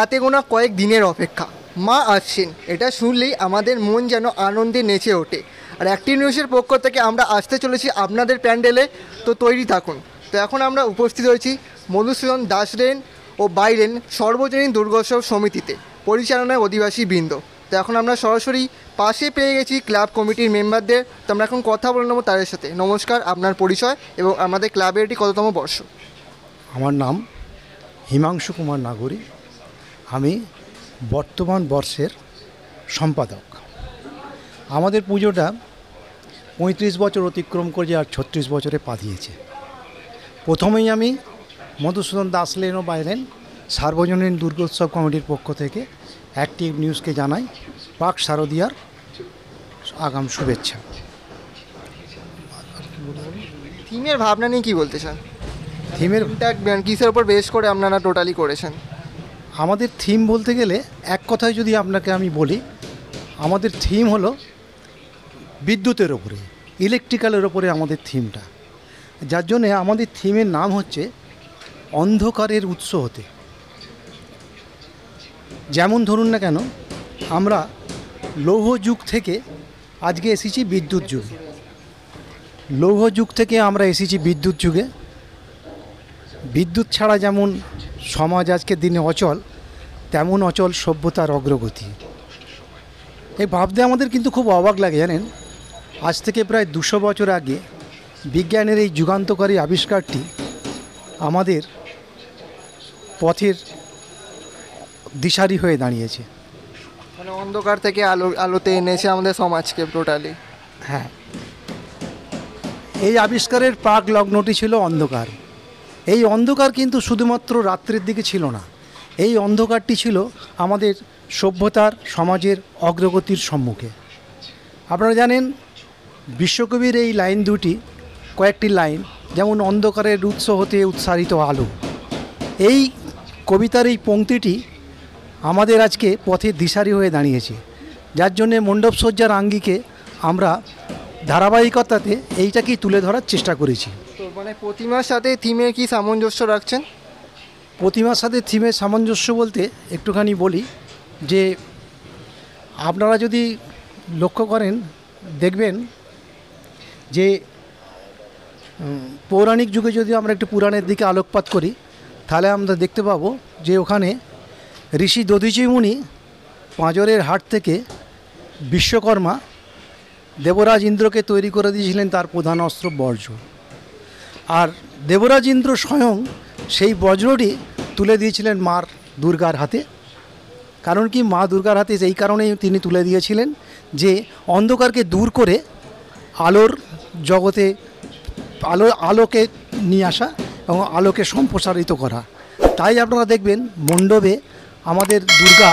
হাতে গোনা কয়েক দিনের অপেক্ষা, মা আসছেন, এটা শুনলেই আমাদের মন যেন আনন্দে নেচে ওঠে। আর অ্যাক্টিভ নিউজের পক্ষ থেকে আমরা আসতে চলেছি আপনাদের প্যান্ডেলে, তো তৈরি থাকুন। তো এখন আমরা উপস্থিত হয়েছি মধুসূদন দাস লেন ও বাইলেন সর্বজনীন দুর্গোৎসব সমিতিতে পরিচালনায় অধিবাসী বৃন্দ। তো এখন আমরা সরাসরি পাশে পেয়ে গেছি ক্লাব কমিটির মেম্বারদের। তো আমরা এখন কথা বলে নেবো তাদের সাথে। নমস্কার, আপনার পরিচয় এবং আমাদের ক্লাবের এটি কততম বর্ষ? আমার নাম হিমাংশু কুমার নাগরী, আমি বর্তমান বর্ষের সম্পাদক। আমাদের পুজোটা 35 বছর অতিক্রম করে আর 36 বছরে পা দিয়েছে। প্রথমেই আমি মধুসূদন দাস লেন ও বাইলেন সার্বজনীন দুর্গোৎসব কমিটির পক্ষ থেকে অ্যাক্টিভ নিউজকে জানাই পাক শারদীয়ার আগাম শুভেচ্ছা। থিমের ভাবনা নিয়ে কী বলতে চান? থিমের কিসের ওপর বেস করে আপনারা টোটালি করেছেন? আমাদের থিম বলতে গেলে এক কথায় যদি আপনাকে আমি বলি, আমাদের থিম হলো বিদ্যুতের ওপরে, ইলেকট্রিক্যালের ওপরে আমাদের থিমটা, যার জন্যে আমাদের থিমের নাম হচ্ছে অন্ধকারের উৎস হতে। যেমন ধরুন না কেন, আমরা লৌহ যুগ থেকে আজকে এসেছি বিদ্যুৎ যুগে, লৌহ যুগ থেকে আমরা এসেছি বিদ্যুৎ যুগে। বিদ্যুৎ ছাড়া যেমন সমাজ আজকের দিনে অচল, তেমন অচল সভ্যতার অগ্রগতি। এই ভাবতে আমাদের কিন্তু খুব অবাক লাগে, জানেন। আজ থেকে প্রায় 200 বছর আগে বিজ্ঞানের এই যুগান্তকারী আবিষ্কারটি আমাদের পথের দিশারি হয়ে দাঁড়িয়েছে। মানে অন্ধকার থেকে আলোতে এনেছে আমাদের সমাজকে টোটালি। হ্যাঁ, এই আবিষ্কারের প্রাক লগ্নটি ছিল অন্ধকার। এই অন্ধকার কিন্তু শুধুমাত্র রাত্রের দিকে ছিল না, এই অন্ধকারটি ছিল আমাদের সভ্যতার সমাজের অগ্রগতির সম্মুখে। আপনারা জানেন বিশ্বকবির এই লাইন দুটি, কয়েকটি লাইন, যেমন অন্ধকারের উৎস হতে উৎসারিত আলো, এই কবিতার এই পংক্তিটি আমাদের আজকে পথের দিশারি হয়ে দাঁড়িয়েছে, যার জন্যে মণ্ডপসজ্জার আঙ্গিকে আমরা ধারাবাহিকতাতে এইটাকেই তুলে ধরার চেষ্টা করেছি। তো মানে প্রতিমার সাথে থিমে কি সামঞ্জস্য রাখছেন? প্রতিমার সাথে থিমের সামঞ্জস্য বলতে একটুখানি বলি যে, আপনারা যদি লক্ষ্য করেন দেখবেন যে পৌরাণিক যুগে যদি আমরা একটু পুরাণের দিকে আলোকপাত করি, তাহলে আমরা দেখতে পাবো যে ওখানে ঋষি দধিচি মুনি পাঁজরের হাট থেকে বিশ্বকর্মা দেবরাজ ইন্দ্রকে তৈরি করে দিয়েছিলেন তার প্রধান অস্ত্র বজ্র। আর দেবরাজ ইন্দ্র স্বয়ং সেই বজ্রটি তুলে দিয়েছিলেন মা দুর্গার হাতে। কারণ কি, মা দুর্গার হাতে এই কারণেই তিনি তুলে দিয়েছিলেন যে অন্ধকারকে দূর করে আলোর জগতে আলোকে নিয়ে আসা এবং আলোকে সম্প্রসারিত করা। তাই আপনারা দেখবেন মণ্ডপে আমাদের দুর্গা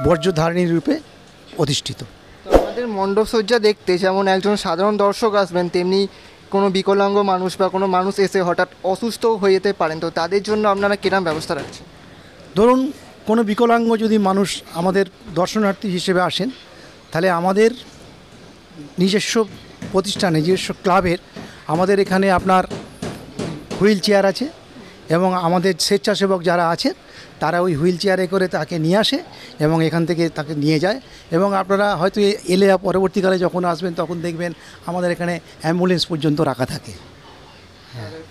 বজ্রধারিণী রূপে অধিষ্ঠিত। তো আমাদের মণ্ডপসজ্জা দেখতে যেমন একজন সাধারণ দর্শক আসবেন, তেমনি কোনো বিকলাঙ্গ মানুষ বা কোনো মানুষ এসে হঠাৎ অসুস্থ হয়ে যেতে পারেন, তো তাদের জন্য আপনারা কিরকম ব্যবস্থা রাখছেন? ধরুন কোনো বিকলাঙ্গ যদি মানুষ আমাদের দর্শনার্থী হিসেবে আসেন, তাহলে আমাদের নিজস্ব প্রতিষ্ঠানে, নিজস্ব ক্লাবের আমাদের এখানে আপনার হুইল চেয়ার আছে এবং আমাদের স্বেচ্ছাসেবক যারা আছেন তারা ওই হুইল চেয়ারে করে তাকে নিয়ে আসে এবং এখান থেকে তাকে নিয়ে যায়। এবং আপনারা হয়তো এলে পরবর্তীকালে যখন আসবেন তখন দেখবেন আমাদের এখানে অ্যাম্বুলেন্স পর্যন্ত রাখা থাকে।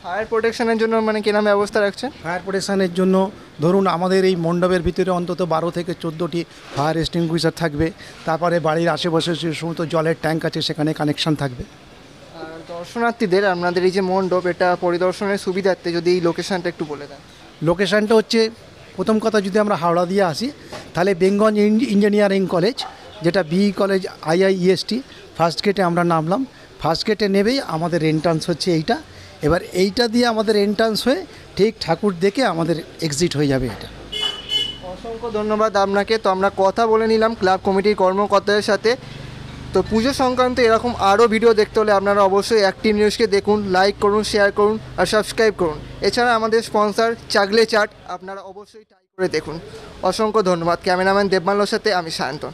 ফায়ার প্রোটেকশনের জন্য মানে কিরকম ব্যবস্থা রাখছেন? ফায়ার প্রোটেকশনের জন্য ধরুন আমাদের এই মণ্ডপের ভিতরে অন্তত 12 থেকে 14টি ফায়ার এক্সটিংগুইশার থাকবে। তারপরে বাড়ির আশেপাশে যে সমস্ত জলের ট্যাঙ্ক আছে সেখানে কানেকশান থাকবে। আর দর্শনার্থীদের আপনাদের এই যে মণ্ডপ, এটা পরিদর্শনের সুবিধার্থে যদি এই লোকেশানটা একটু বলে দেন। লোকেশানটা হচ্ছে, প্রথম কথা যদি আমরা হাওড়া দিয়ে আসি তাহলে বেঙ্গল ইঞ্জিনিয়ারিং কলেজ, যেটা বিই কলেজ IIEST, ফার্স্ট গেটে আমরা নামলাম। ফার্স্ট গেটে নেবেই আমাদের এন্ট্রান্স হচ্ছে এইটা। এবার এইটা দিয়ে আমাদের এন্ট্রান্স হয়ে ঠিক ঠাকুর দেখে আমাদের এক্সিট হয়ে যাবে এটা। অসংখ্য ধন্যবাদ আপনাকে। তো আমরা কথা বলে নিলাম ক্লাব কমিটির কর্মকর্তাদের সাথে। তো পুজো সংক্রান্ত এরকম আরও ভিডিও দেখতে হলে আপনারা অবশ্যই অ্যাক্টিভ নিউজকে দেখুন, লাইক করুন, শেয়ার করুন আর সাবস্ক্রাইব করুন। এছাড়া আমাদের স্পন্সর চাগলে চাট আপনারা অবশ্যই ট্রাই করে দেখুন। অসংখ্য ধন্যবাদ। ক্যামেরাম্যান দেবমাল্যর সাথে আমি সায়ন্তন।